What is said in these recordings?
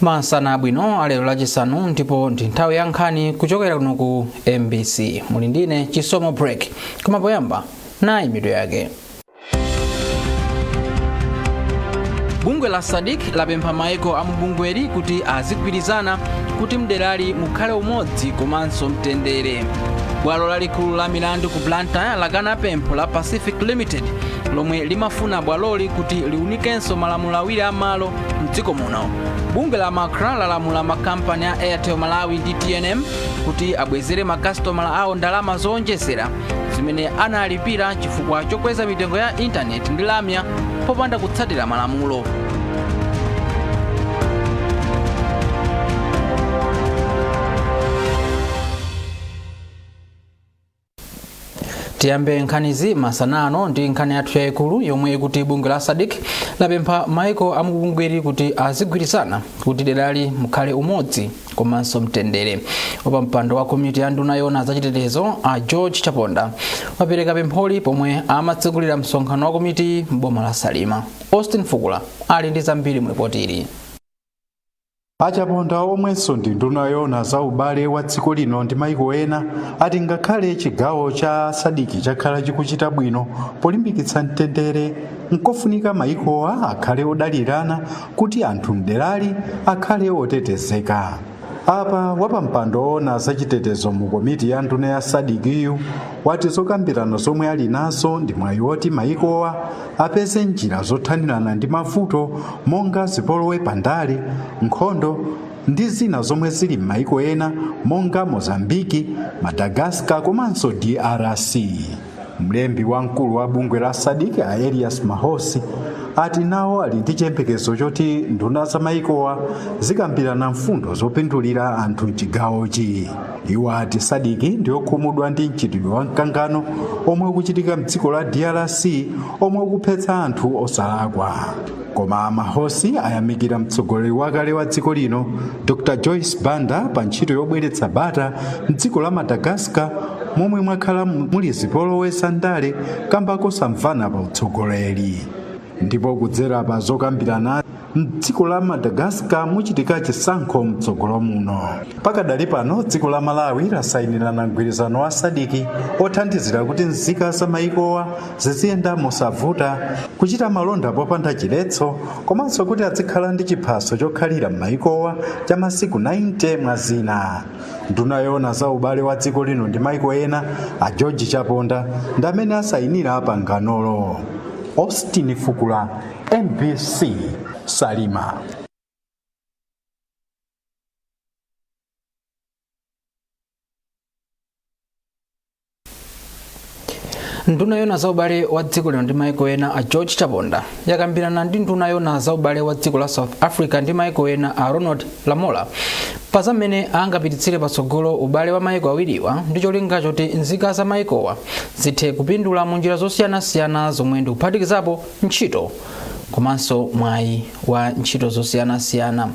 Masana bwino alero lachisanu ndipo ndi nthawi ya nkhani kuchokera kuno ku MBC. Muli ndine chisomo break. Koma poyamba nayi mitu yake. Bungwe la SADC lapempha maiko a mubungweri kuti azigwirizana kuti mderali mukhale umodzi komanso mtendere. Bwalo lalikulu la milandu ku Blantyre lakana pempho la Pacific Limited lomwe limafuna bwaloli kuti liunikenso malamulo awiri amalo mdziko muno. Bungwe la Makra lalamula makampani a Airtel Malawi ndi TNM kuti abwezere makasitomala awo ndalama zonjezera zimene analipira chifukwa chokweza mitengo ya intaneti ndi lamya popanda kutsatira malamulo. Tiyambe nkhanizi masanano ndi nkhani yathu yayikulu yomwe kuti bungwe la SADC lapempha maiko a mubungweri kuti azigwirizana kuti derali mukhale umodzi komanso mtendere. Wapampando wa komiti ya nduna yona zachitetezo a George Chaponda wapereka pempholi pomwe amatsegulira msonkhano wa komiti m'boma la Salima. Austin Fukula ali ndi zambiri mu ripoti ili. Achaponda omwenso ndi nduna yona za ubale wa dziko lino ndi maiko ena ati ngakhale chigawo cha SADC chakhala chikuchita bwino polimbikitsa mtendere, nkofunika maikowa akhale odalirana kuti anthu mderali akhale otetezeka. Apa wapampando ona zachitetezo mu komiti ya nduna ya SADC wati zokambirana zomwe ali nazo ndi mwayi woti maikowa apeze njira zothanirana ndi mavuto monga zipolowe pandale, nkhondo ndi zina zomwe zili m'maiko ena monga Mozambiki, Madagascar komanso DRC. Mlembi wamkulu wa bungwe la SADC a Elias Mahosi ati nawo ali ndi chiyembekezo choti nduna za maikowa zikambirana mfundo zopindulira anthu mchigawochi. Iwo ati SADC ndiyokhumudwa ndi mchitidwe wa mkangano omwe ukuchitika mdziko la DRC omwe ukuphetsa anthu osalakwa. Koma Mahosi ayamikira mtsogoleri wakale wa dziko lino Dr. Joyce Banda pa ntchito yobweretsa bata mdziko la Madagascar momwe mwakhala muli zipolowe sandale kamba kosamvana pa utsogoleri. Ndipo kudzera pa zokambirana mdziko la Madagascar muchitika chisankho mtsogolo muno. Pakadali pano dziko la Malawi lasayinirana mgwirizano wa SADC othandizira kuti nzika za maikowa ziziyenda mosavuta, kuchita malonda popanda chiletso, komanso kuti azikhala ndi chiphaso chokhalira m'maikowa cha masiku 90 mwazina. Nduna yona za ubale wa dziko lino ndi maiko ena a George Chaponda ndi amene asayinira panganolo. Austin Fukula, MBC, Salima. Nduna yona za ubale wa dziko lino ndi maiko ena a George Chaponda yakambirana ndi nduna yona za ubale wa dziko la South Africa ndi maiko ena a Ronald Lamola pa zamene angapititsire patsogolo ubale wa maiko awiriwa ndi cholinga choti nzika za maikowa zithe kupindula mu njira zosiyanasiyana zomwe ndi kuphatikizapo ntchito komanso mwayi wa ntchito zosiyanasiyana.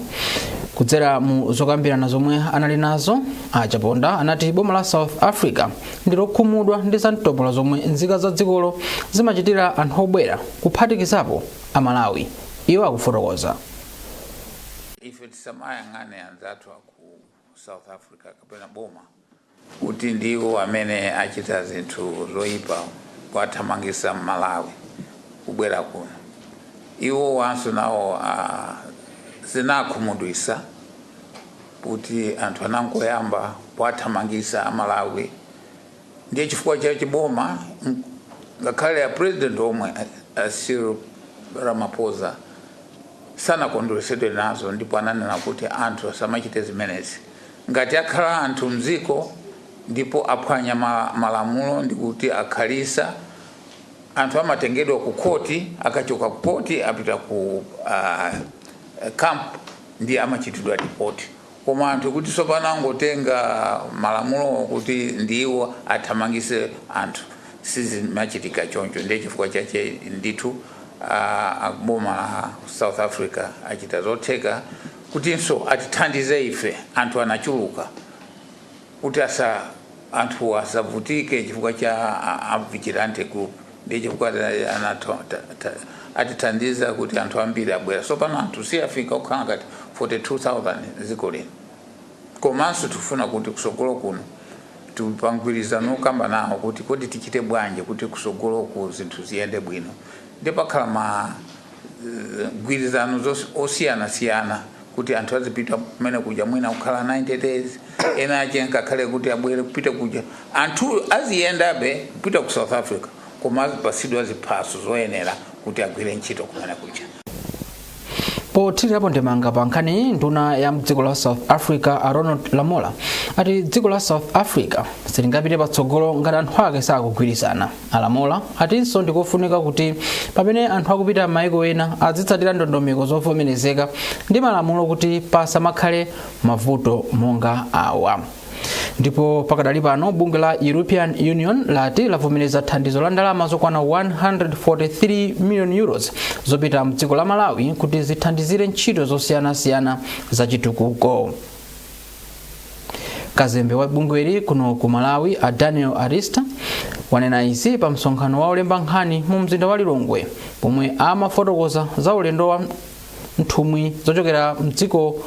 Kudzera mu zokambirana zomwe anali nazo, a Chaponda anati boma la South Africa ndi lokhumudwa ndi zamtopola zomwe nzika za dzikolo zimachitira anthu obwera kuphatikizapo a Malawi. Iwo akufotokoza. Ife tisamayang'ane anzathu ku South Africa kapena boma kuti ndiwo amene achita zinthu zoyipa kuwathamangisa Malawi kubwera kuno. Iwo wanso nawo zinakhumudwisa kuti anthu anangoyamba kuwathamangisa Malawi. Ndiye chifukwa cha chiboma ngakhale ya president omwe Cyril Ramaphosa sanakondweresedwe nazo, ndipo ananena kuti anthu asamachite zimenezi. Ngati akhala anthu mziko ndipo aphwanya malamulo ndi kuti akhalisa anthu amatengedwa ku koti, akachoka ku koti apita ku camp ndi amachitidwa deport. Koma anthu kuti sopana ngotenga malamulo kuti ndiwo athamangise anthu sizimachitika choncho. Ndiye chifukwa chache ndithu boma la South Africa achita zotheka kuti nso atithandize ife anthu anachuluka kuti anthu asavutike chifukwa cha vigilante group. Ndiye chifukwa atithandiza kuti anthu ambiri abwera. So pano anthu siyafika kukhala ngati 42,000 dziko lino. Komanso tufuna kuti kusogolo kuno tupangwirizano kamba nawo kuti kodi tichite bwanje kuti kusogolo ku zinthu ziyende bwino. Ndipo pakhala gwirizano osiyana kuti anthu azipita kumene kuja mwina kukhala 90 days ena achenka khale kuti abwere kupita kuja anthu aziyendabe kupita ku South Africa koma azipasidwa ziphaso zoyenera kuti agwire ntchito kumene kuja. Pothirirapo ndemanga pa nkhani nduna ya mdziko la South Africa Ronald Lamola ati dziko la South Africa silingapite patsogolo ngati anthu ake sakugwirizana. Lamola atinso ndikofunika kuti pamene anthu akupita maiko ena azitsatira ndondomeko zovomerezeka ndi malamulo kuti pasamakhale mavuto monga awa. Ndipo pakadali pano bungwe la European Union lati lavomereza thandizo la ndalama zokwana 143 million euros zopita mdziko la Malawi kuti zithandizire ntchito zosiyanasiyana za chitukuko. Kazembe wa bungweli kuno ku Malawi Daniel Arista wanena izi pa msonkhano wa olemba nkhani mu mzinda wa Lilongwe pomwe amafotokoza za ulendo wa nthumwi zochokera mdziko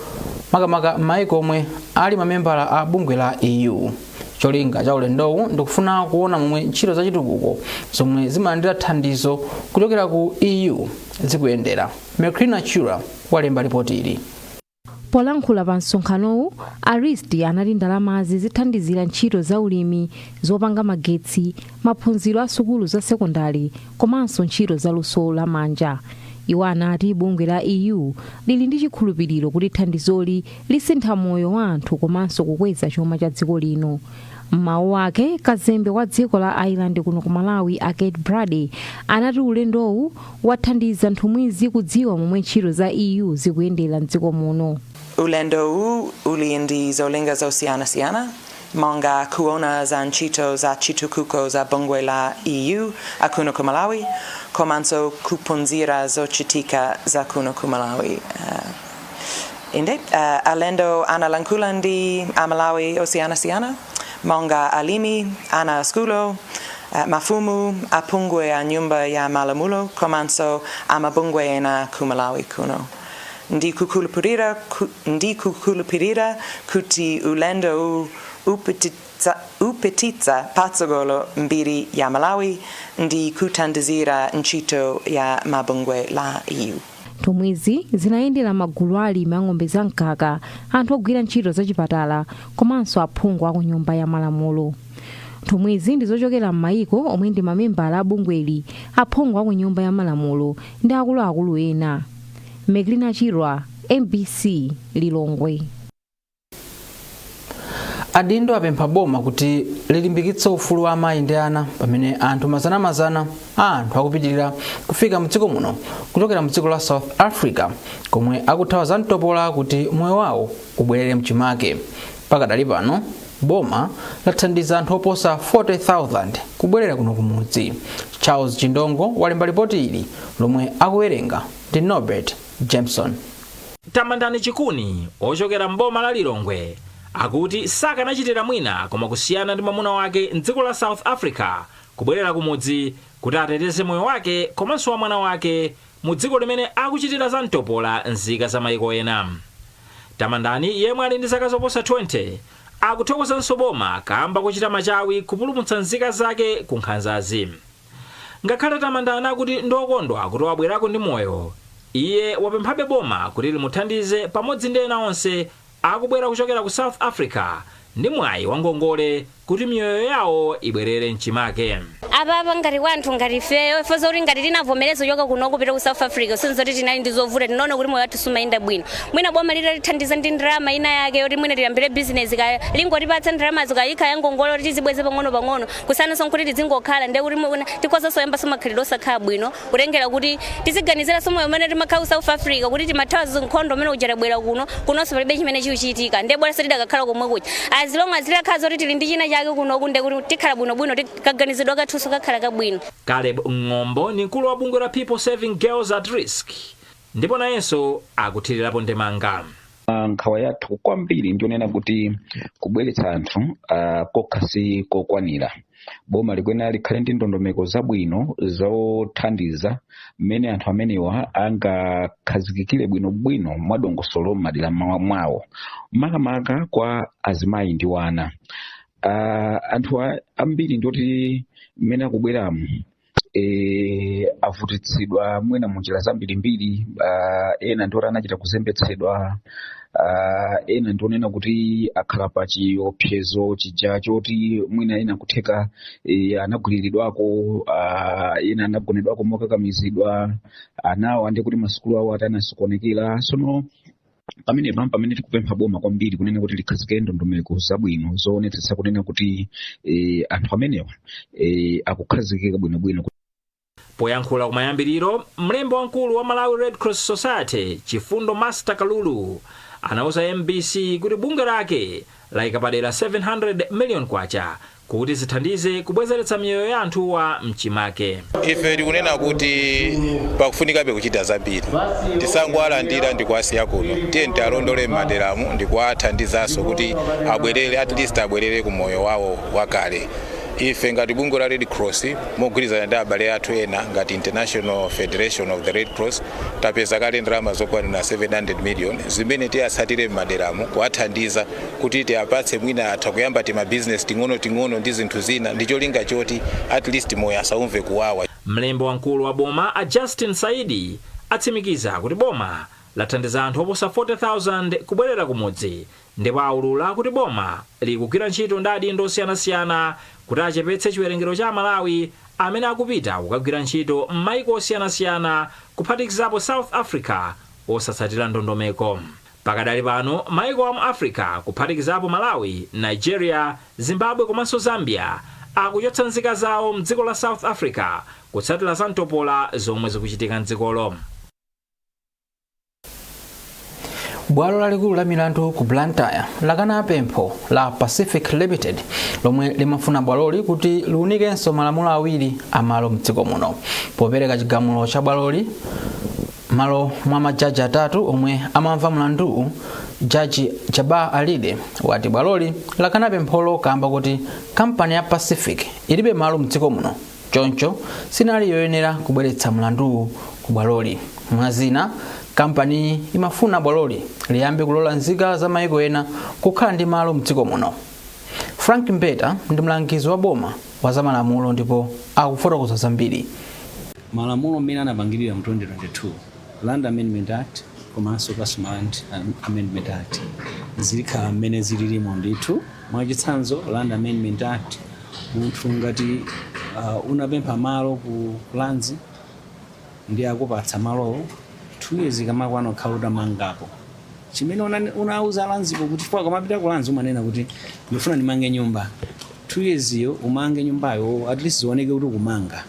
makamaka maiko omwe ali mamembala a bungwe la EU. Cholinga cha ulendowu ndikufuna kuona momwe ntchito za chitukuko zomwe zimalandira thandizo kuchokera ku EU zikuyendera. Mekrina Chura walemba ripoti ili. Polankhula pa msonkhanowu, Aristi anati ndalamazi zithandizira ntchito za ulimi, zopanga magetsi, maphunziro a sukulu za sekondari komanso ntchito za luso la manja. Iwo anati bungwe la EU lili ndi chikhulupiriro kuti thandizoli lisintha moyo wa anthu komanso kukweza chuma cha dziko lino. M'mawu ake, kazembe wa dziko la Ireland kuno ku Malawi Kate Brady anati ulendowu wathandiza nthumwizi kudziwa momwe ntchito za EU zikuyendera mdziko muno. Ulendowu uli ndi zolinga zosiyanasiyana monga kuona za ntchito za chitukuko za bungwe la EU akuno ku Malawi komanso kuphunzira zochitika za kuno ku Malawi. Alendo analankhula ndi Malawi osiyanasiyana monga alimi, ana skulo, mafumu, apungwe a nyumba ya malamulo komanso amabungwe ena ku Malawi kuno. Ndi kukhulupirira kuti ulendo upititsa patsogolo mbiri ya Malawi ndi kuthandizira ntchito ya mabungwe la EU. Nthumwizi zinayendera magulu alimi a ng'ombe za mkaka, anthu ogwira ntchito za chipatala komanso aphungu a ku nyumba ya malamulo. Nthumwizi ndi zochokera m'mayiko omwe ndi mamembala a bungweli, aphungu a ku nyumba ya malamulo ndi akuluakulu ena. Mekrina Chirwa, MBC, Lilongwe. Adindo apempha boma kuti lilimbikitse ufulu wa amayi ndi ana pamene anthu mazana anthu akupitirira kufika mdziko muno kuchokera mdziko la South Africa komwe akuthawa za mtopola kuti moyo wawo ubwerere mchimake. Pakadali pano boma lathandiza anthu oposa 40,000 kubwerera kuno kumudzi. Charles Chindongo walemba ripoti ili lomwe akuwerenga ndi Norbert Jameson. Tamvani Chikuni ochokera mboma la Lilongwe akuti sakanachitira mwina koma kusiyana ndi mwamuna wake mdziko la South Africa kubwerera kumudzi kuti ateteze moyo wake komanso wa mwana wake mu dziko limene akuchitira za mtopola nzika za maiko ena. Tamvani yemwe ali ndi zaka zoposa 20 akuthokozanso boma kamba kuchita machawi kupulumutsa nzika zake ku nkhanzazi. Ngakhale Tamvani akuti ndokondwa kuti wabwerako ndi moyo, iye wapemphabe boma kuti limuthandize pamodzi ndi ena onse akubwera kuchokera ku South Africa ndi mwayi wa ngongole kuti miyoyo yawo ibwerere mchimake. Ababa ngati wanthu ngati feyo ifoza kuti ngati tinavomerezo yoka kuno kupita ku South Africa sinzo kuti tinali ndizovuta tinoona kuti moyo wathu sumayenda bwino. Mwina boma litithandiza ndi ndalama ina yake yoti mwina tiyambire business ka lingotipatsa ndalama zikayika yangongole kuti tizibweze pang'ono kusanaso kuti tizingokhala ndiye kuti tikozaso yamba somakhalidwe osakhala bwino kutengera kuti tiziganizira somo yomwe timakhala ku South Africa kuti timathawa zinkhondo amene ujarabwera kunonso palibe chimene chikuchitika ndiye bwana sitidakakhala komwe kuti as long as tilakhala kuti tili ndi china chake kuno kunde kuti tikhala bwino tikaganizidwa kathu kakhala kabwino. Caleb Ng'ombo ni mkulu wa bungwe la People Saving Girls at Risk ndipo nayenso akuthirirapo ndemanga. nkhawa yathu kwambiri ndionena kuti kubweretsa anthu kokhasi kokwanira. Boma likwena likhale ndi ndondomeko zabwino zothandiza mmene anthu amenewa angakhazikikire bwinobwino mwadongosolo m'madera mwawo, makamaka kwa azimayi ndi wana. Anthu ambiri ndoti mmene akubweramo avutitsidwa mwina munjira zambirimbiri, ena ndioti anachita kuzembetsedwa, ena ndionena kuti akhala pa chiopsezo chija choti mwina ena kutheka anagwiriridwako, ena anagonedwako mokakamizidwa, anawo ande kuti masukulu awo atanasikuonekera. Sono pamene tikupempha boma kwambiri kunena kuti likhazike ndondomeko zabwino zoonetsetsa kunena kuti anthu amenewa akukhazikika bwinobwino. Poyankhula kumayambiriro, mlembi wamkulu wa Malawi Red Cross Society Chifundo Master Kalulu anauza MBC kuti bungwe lake layika padera 700 million kwacha kuti zithandize kubwezeretsa miyoyo ya anthuwa mchimake. Ife tikunena kuti pakufunikabe kuchita zambiri, tisangowalandira ndikuwasiya kuno, tiye tialondole m'maderamu ndikuwathandizanso kuti abwerere, at least abwerere ku moyo wawo wakale. Ife ngati bungwe la Red Cross mogwirizana ndi abale athu ena ngati International Federation of the Red Cross tapeza kale ndalama zokwanira 700 million zimene tiyatsatire m'maderamu kuwathandiza kuti tiapatse mwina atha kuyamba ma business ting'ono ndi zinthu zina, ndi cholinga choti at least moyo asaumve kuwawa. Mlembi wamkulu wa boma a Justin Saidi atsimikiza kuti boma lathandiza anthu oposa 40,000 kubwerera kumudzi, ndipo aulula kuti boma likugwira ntchito ndi adindo osiyanasiyana kuti achepetse chiwerengero cha Malawi amene akupita kukagwira ntchito m'mayiko osiyanasiyana kuphatikizapo South Africa osatsatira ndondomeko. Pakadali pano mayiko a mu Africa kuphatikizapo Malawi, Nigeria, Zimbabwe komanso Zambia akuchotsa nzika zawo mdziko la South Africa kutsatira za mtopola zomwe zikuchitika mdzikolo. Bwalo lalikulu la milandu ku Blantyre lakana pempho la Pacific Limited lomwe limafuna bwaloli kuti liunikenso malamulo awiri amalo mdziko muno. Popereka chigamulo cha bwaloli malo mwa majaji atatu omwe amamva mlandu, Jaji Jaba Alide wati bwaloli lakana pempholo kamba kuti kampani ya Pacific ilibe malo mdziko muno, choncho sinali yoyenera kubweretsa mlandu ku bwaloli. Mwazina kampani imafuna bwaloli liyambe kulola nzika za mayiko ena kukhala ndi malo mdziko muno. Frank Mbeta ndi mlangizi wa boma wa zamalamulo ndipo akufotokoza zambiri. Malamulo mmene anapangidwira mu 2022 Land Amendment Act komanso Personal Land Amendment Act zilikhala mmene zililimo ndithu. Mwachitsanzo Land Amendment Act munthu ngati unapempha malo ku lands ndi akupatsa malowo 2 years kamakwana khala utamangapo. Chimene unauza lanzipo kuti kwa kamapita ku lanzi umanena kuti ndifuna ndimange nyumba 2 years iyo umange nyumbayo at least zioneke kuti kumanga.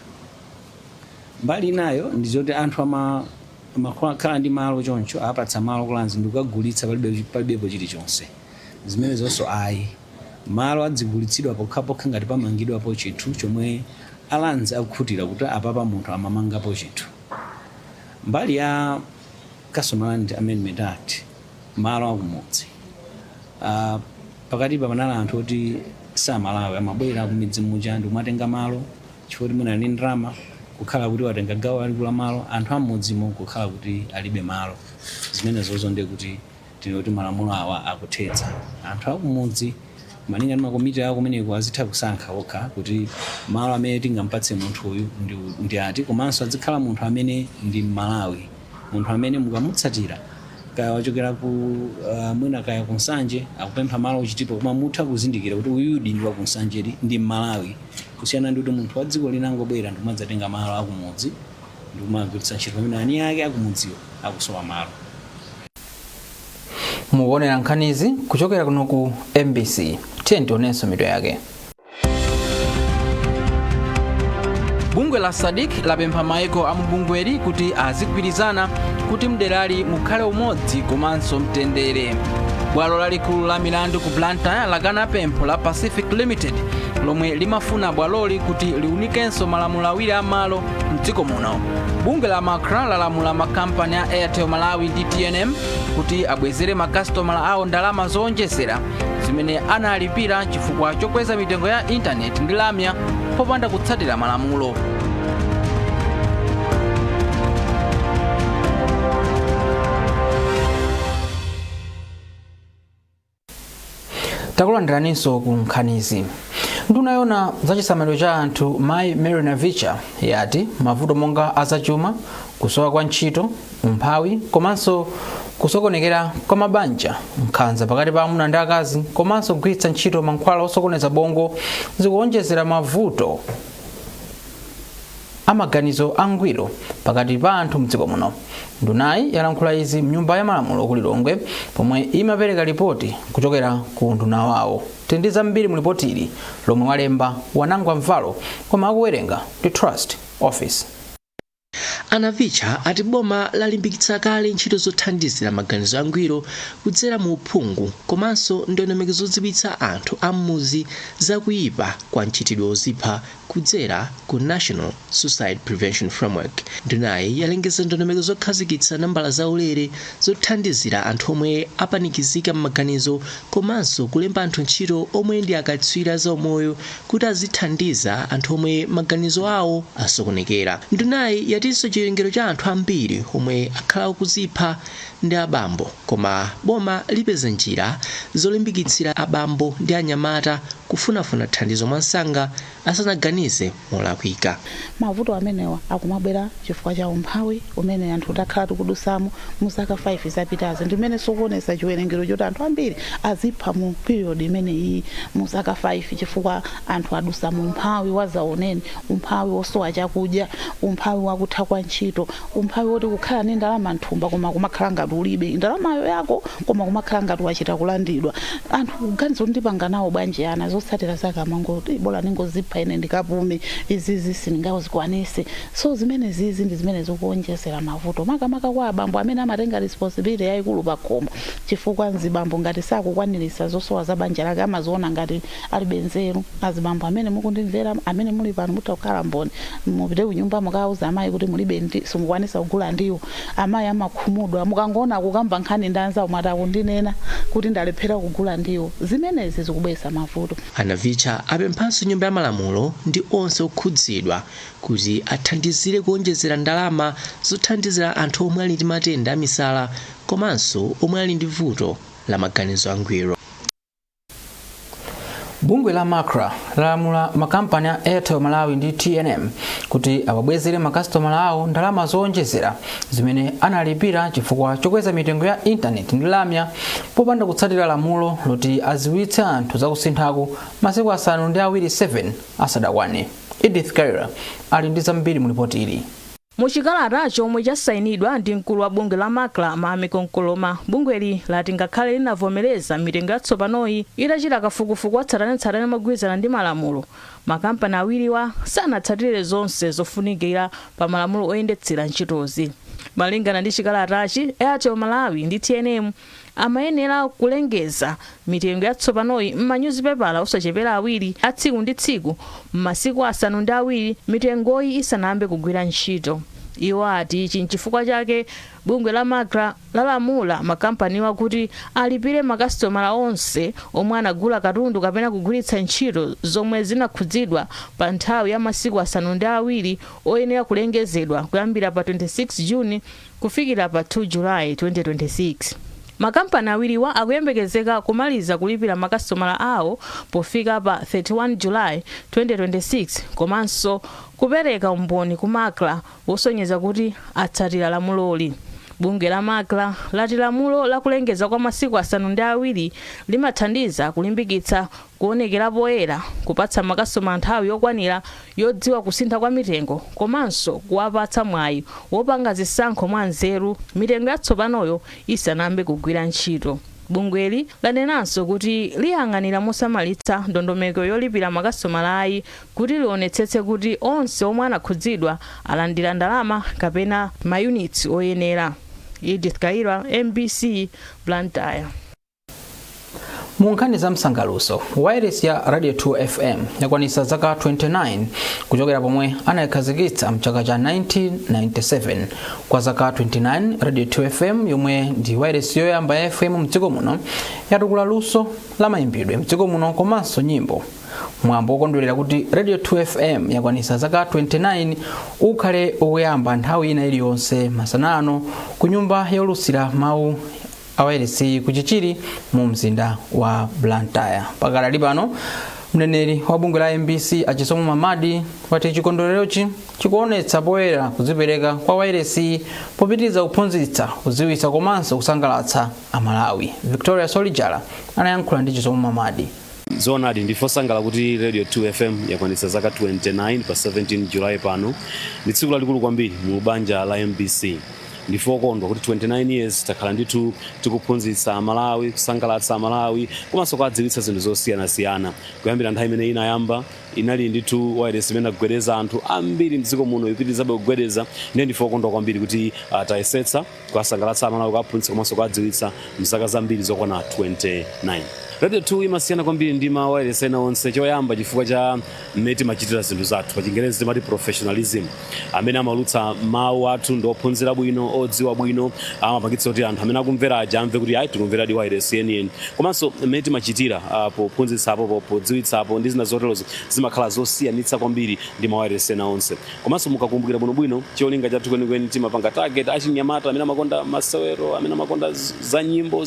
Mbali nayo ndizoti anthu amakhala ndi malo choncho apatsa malo ku lanzi ndikugulitsa palibepo chilichonse. Zimene zonso ayi malo adzigulitsidwa pokhapokha ngati pamangidwapo chinthu chomwe alanzi akukhutira kuti apapa munthu amamangapo chinthu. Mbali ya Personal Land Amendment Act malo akumudzi pakati panali anthu oti samalawi amabwera kumidzi muja ndi kumatenga malo chifukwa mwina ndi ndalama, kukhala kuti watenga gawo alikula malo, anthu amudzimo kukhala kuti alibe malo. Zimene zozo ndi kuti tinoti malamulo awa akuthetsa anthu akumudzi malinga ndi makomiti awo kumeneko azitha kusankha okha kuti malo amene tingampatse munthu uyu ndi ati, komanso azikhala munthu amene ndi Malawi, munthu amene mukamutsatira kaya wachokera ku mwina kaya ku Nsanje akupempha malo uchitipo koma mutha kuzindikira kuti uyu ndi wa ku Nsanje ndi Malawi, kusiyana ndi kuti munthu wa dziko linangobwera ndi kumadzatenga malo akumudzi ndi kumagwiritsa ntchito pamene ani ake akumudziwo akusowa malo. Muonera nkhanizi kuchokera kuno ku MBC. Tionenso mitu yake. Bungwe la SADC lapempha mayiko a mubungweli kuti azigwirizana kuti mderali mukhale umodzi komanso mtendere. bwalo lalikulu la milandu ku Blantyre lakana pempho la Pacific Limited lomwe limafuna bwaloli kuti liunikenso malamulo awiri amalo mdziko muno. Bungwe la MACRA lalamula makampani a Airtel Malawi ndi TNM kuti abwezere makasitomala awo ndalama zowonjezera zimene analipira chifukwa chokweza mitengo ya intaneti ndi lamya popanda kutsatira malamulo. Takulandiraninso ku nkhanizi. Nduna yona zachisamaliro cha anthu Mai Marinavicha yati mavuto monga azachuma, kusowa kwa ntchito, umphawi komanso kusokonekera kwa mabanja, nkhanza pakati pa amuna ndi akazi komanso kugwiritsa ntchito mankhwala osokoneza bongo zikuonjezera mavuto amaganizo angwiro pakati pa anthu mdziko muno. Ndunayi yalankhula izi mnyumba ya malamulo ku Lilongwe pomwe imapereka ripoti kuchokera ku nduna wawo. Tindiza mbiri mu ripoti ili lomwe walemba Wanangwa Mvalo koma akuwerenga The Trust Office. Anavicha ati boma lalimbikitsa kale ntchito zothandizira maganizo angwiro kudzera mu uphungu komanso ndondomeko zodziwitsa anthu am'muzi zakuyipa kwa ntchitidwe ozipha kudzera ku National Suicide Prevention Framework. Ndunayi yalengeza ndondomeko zokhazikitsa nambala zaulere zothandizira anthu omwe apanikizika m'maganizo komanso kulemba anthu ntchito omwe ndi akatswiri zaumoyo kuti azithandiza anthu omwe maganizo awo asokonekera. Ndunayi yatinso chiwerengero cha anthu ambiri omwe akhala kuzipha ndi abambo, koma boma lipeza njira zolimbikitsira abambo ndi anyamata kufunafuna thandizo mwansanga asanaganize molakwika. Mavuto amenewa akumabwera chifukwa cha umphawi umene anthu takhala tikudusamo mu zaka 5 zapitazo, ndimene sokuonesa chiwerengero choti anthu ambiri azipha mu period imene iyi mu zaka 5 chifukwa anthu adusa mu umphawi wazaoneni, umphawi wosowa chakudya, umphawi wakutha kwa ntchito, umphawi woti kukhala ndi ndalama nthumba koma kumakhala ngati ulibe ndalamayo yako koma kumakhala ngati wachita kulandidwa. Anthu kuganiza kuti ndipanga nawo bwanji ana zotsatira zaka mangoti bola ningozipha ine ndikapume izizi sindingazikwanise. So zimene zizi ndi zimene zikuonjezera mavuto makamaka kwa abambo amene amatenga responsibility yayikulu pakhomo chifukwa nzibambo ngati sakukwanirisa zosowa za banja lake amaziona ngati alibe nzeru. Azibambo amene mukundimvera amene muli pano mutakhala mboni mupite kunyumba mukauza amayi kuti mulibe ndi simukwanisa kugula ndiwo, amayi amakhumudwa mukangoona kukamba nkhani ndanza umata kundinena kuti ndalephera kugula ndiwo. Zimenezi zikubweza mavuto. Anavicha apemphanso nyumba ya malamulo ndi onse okhudzidwa kuti athandizire kuonjezera ndalama zothandizira anthu omwe ali ndi matenda amisala komanso omwe ali ndi vuto la maganizo angwiro. Bungwe la MACRA lalamula makampani a Airtel Malawi ndi TNM kuti abwezere makasitomala awo ndalama zowonjezera zimene analipira chifukwa chokweza mitengo ya intaneti ndi lamya popanda kutsatira lamulo loti aziwitse anthu zakusinthako masiku asanu ndi awiri 7 asadakwane. Edith Kaira ali ndi zambiri mu ripoti ili. Muchikalata chomwe chasayinidwa ndi mkulu wa bungwe la MACRA Mamiko Nkoloma, bungweli lati ngakhale linavomereza mitengo yatsopanoyi itachita kafukufuku watsatanetsatane mogwirizana ndi malamulo, makampani awiriwa sanatsatire zonse zofunikira pa malamulo oyendetsera ntchitozi. Malingana ndi chikalatachi, Airtel Malawi ndi TNM amayenera kulengeza mitengo yatsopanoyi m'manyuzipepala osachepera awiri a tsiku ndi tsiku m'masiku asanu ndi awiri mitengoyi isanayambe kugwira ntchito. Iwo ati chifukwa chake bungwe la MACRA lalamula makampaniwa kuti alipire makasitomala onse omwe anagula katundu kapena kugwiritsa ntchito zomwe zinakhudzidwa pa nthawi ya masiku asanu ndi awiri oyenera kulengezedwa kuyambira pa 26 Juni kufikira pa 2 July 2026. Makampani awiriwa akuyembekezeka kumaliza kulipira makasitomala awo pofika pa 31 July 2026 komanso kupereka umboni ku MACRA wosonyeza kuti atsatira lamuloli. Bungwe la MACRA lati lamulo lakulengeza kwa masiku asanu ndi awiri limathandiza kulimbikitsa kuonekera poyera, kupatsa makasitomala nthawi yokwanira yodziwa kusintha kwa mitengo komanso kuwapatsa mwayi wopanga zisankho mwa nzeru mitengo yatsopanoyo isanayambe kugwira ntchito. Bungweli lanenanso kuti liyang'anira mosamalitsa ndondomeko yolipira makasitomala ayi kuti lionetsetse kuti onse omwe anakhudzidwa alandira ndalama kapena mayunitsi oyenera. Edith Kaira, MBC, Blantyre. Mu nkhani za msangaluso, wireless ya Radio 2 FM yakwanisa zaka 29 kuchokera pomwe anayikhazikitsa mchaka cha 1997. Kwa zaka 29 Radio 2 FM yomwe ndi wireless yoyamba ya FM mdziko muno yatukula luso la mayimbidwe mdziko muno komanso nyimbo. Mwambo wokondwerera kuti Radio 2 FM yakwanisa zaka 29 ukhale oyamba nthawi ina iliyonse masanano ku nyumba yolusira mawu awayiresi kuchichiri mu mzinda wa Blantyre. Pakadali pano mneneri wa bungwe la MBC Achisomo Mamadi wati chikondwererochi chikuonetsa poyera kuzipereka kwa wayiresi popitiriza kuphunzitsa, kuziwitsa komanso kusangalatsa Amalawi. Victoria Solijala anayankhula ndi Chisomo Mamadi. Zonadi ndifosangala kuti Radio 2 FM yakwanisa zaka 29 pa 17 July pano. Ndi tsiku lalikulu kwambiri mu banja la MBC. Ndifokondwa kuti 29 years takhala ndithu tikuphunzitsa Amalawi, kusangalatsa Amalawi, komanso kudziwitsa zinthu zosiyana-siyana. Kuyambira nthawi imene inayamba inali ndithu wireless imene akugwedeza anthu ambiri mdziko muno ipitirizabe kugwedeza. Ndiye ndifokondwa kwambiri kuti tayesetsa kusangalatsa Amalawi, kuphunzitsa komanso kudziwitsa mzaka zambiri zokwana 29. Radio 2 imasiyana kwambiri ndi ma wireless ena onse. Choyamba chifukwa cha mmene machitira zinthu zathu, pa Chingerezi timati professionalism, amene amalutsa mawu athu ndi ophunzira bwino, odziwa bwino, amapangitsa kuti anthu amene akumvera aja amve kuti ayi tikumvera di wireless yeniyeni. Komanso mmene timachitira pophunzitsapo, podziwitsapo ndi zina zoterozo zimakhala zosiyanitsa kwambiri ndi ma wireless ena onse. Komanso mukakumbukira bwinobwino cholinga chathu kwenikweni timapanga target achinyamata amene amakonda masewero, amene amakonda za nyimbo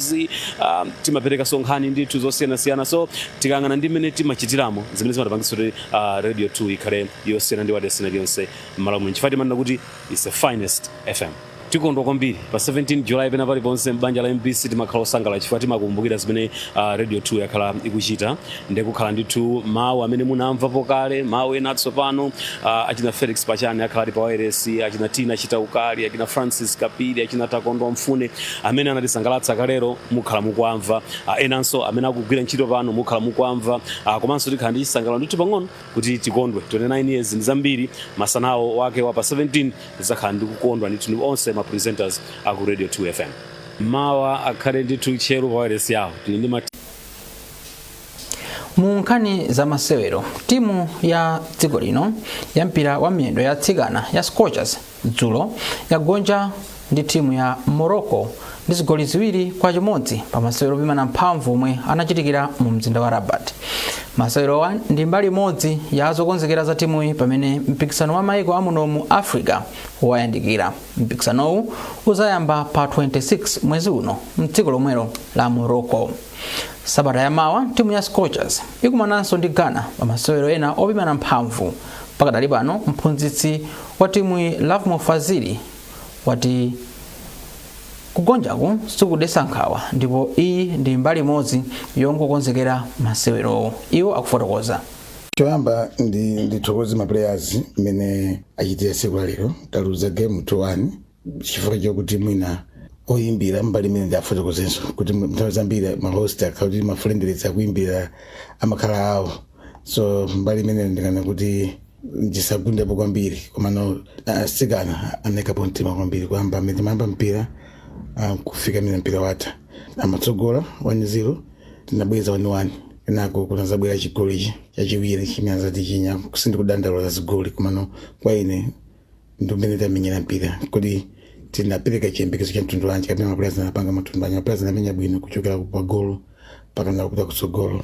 timapereka nkhani ndithu zosiyana-siyana. So tikangana ndi mmene timachitiramo zimene zimatipangitsa kuti Radio 2 ikhale yosiyana ndi wireless yonse m'Malawi. Chifukwa timanena kuti it's the finest FM. Tikondwa kwambiri pa 17 July pena paliponse m'banja la MBC timakhala osangala chifukwa timakumbukira zimene Radio 2 yakhala ikuchita. Ndekukhala ndithu mawu amene munamvapo kale, mawu ena atsopano, achina Felix Pachane akhala pa wireless, achina Tina Chitaukali, achina Francis Kapili, achina Takondo Mfune amene anatisangalatsa kalero mukhala mukuamva. Enanso amene akugwira ntchito pano mukhala mukuamva. Komanso tikhala ndi chisangalalo ndithu pang'ono kuti tikondwe 29 years ndi zambiri. Masanawo wake wa pa 17 zakhala ndi kukondwa ndithu ndi onse presenters aku Radio 2 FM. Mawa akhale ndithu chero pa wireless yawo. Mu nkhani za masewero, timu ya dziko lino ya mpira wa miyendo ya atsikana ya Scorchers dzulo yagonja ndi timu ya Morocco ndi zigoli ziwiri kwa chimodzi pa masewero opimana mphamvu omwe anachitikira mu mzinda wa Rabat. Masewero ndi mbali imodzi ya zokonzekera za timu iyi pamene mpikisano wa maiko amuno mu Africa wayandikira. Mpikisanowu uzayamba pa 26 mwezi uno mdziko lomwelo la Morocco. Sabata yamawa timu ya Scorchers ikumananso ndi Ghana pa masewero ena opimana mphamvu. Pakadali pano mphunzitsi wa timu iyi Love Fazili wati kugonjaku sikudesa nkhawa ndipo iyi ndi mbali imodzi yongokonzekera masewero. Iwo akufotokoza. Choyamba ndithokoze ma players mene achitira siku lero taluza game 2-1 chifukwa chokuti mwina oyimbira mbali mene ndafotokozenso kuti nthawi zambiri ma host akakuti ma friendlies akuimbira amakhala awo. So mbali mene ndikana kuti ndisagundepo kwambiri komano asikana anekapo mtima kwambiri kwamba mtima mpira kufika mina mpira watha amatsogola 1-0 tinabweza 1-1 enako kuna zabwera chigoli chachiwiri chimyanza tichinya kusindi kudandalo za zigoli komano kwa ine ndomene tamenyera mpira kodi tinapereka chiyembekezo cha mtundu wanji kapena mapuleza napanga matundu wanji mapuleza namenya bwino kuchokera kwa golo paka ndakuta kutsogolo.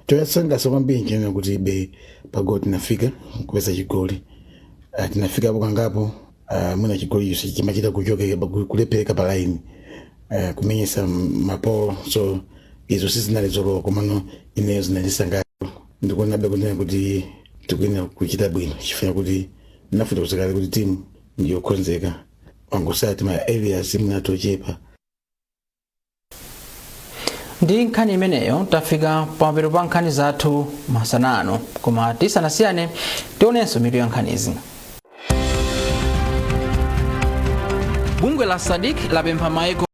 Toyasanga kwambiri nchena kuti ibe pagoti tinafika kupeza chigoli. Tinafika hapo kangapo muna chigoli yusi chimachita kuchoka kulepeleka pa line kumenyesa mapolo. So izo sisi nalizolowa komano ineyo zinalisanga ndikuona babe kuti tukwina kuchita bwino chifanya kuti nafuta kusakala kuti timu ndiyo konzeka wangosati ma areas munatochepa. Ndi nkhani imeneyo tafika pamapeto pa nkhani zathu masanano, koma tisanasiyane tionenso mitu ya nkhanizi. Bungwe la SADC lapempha maiko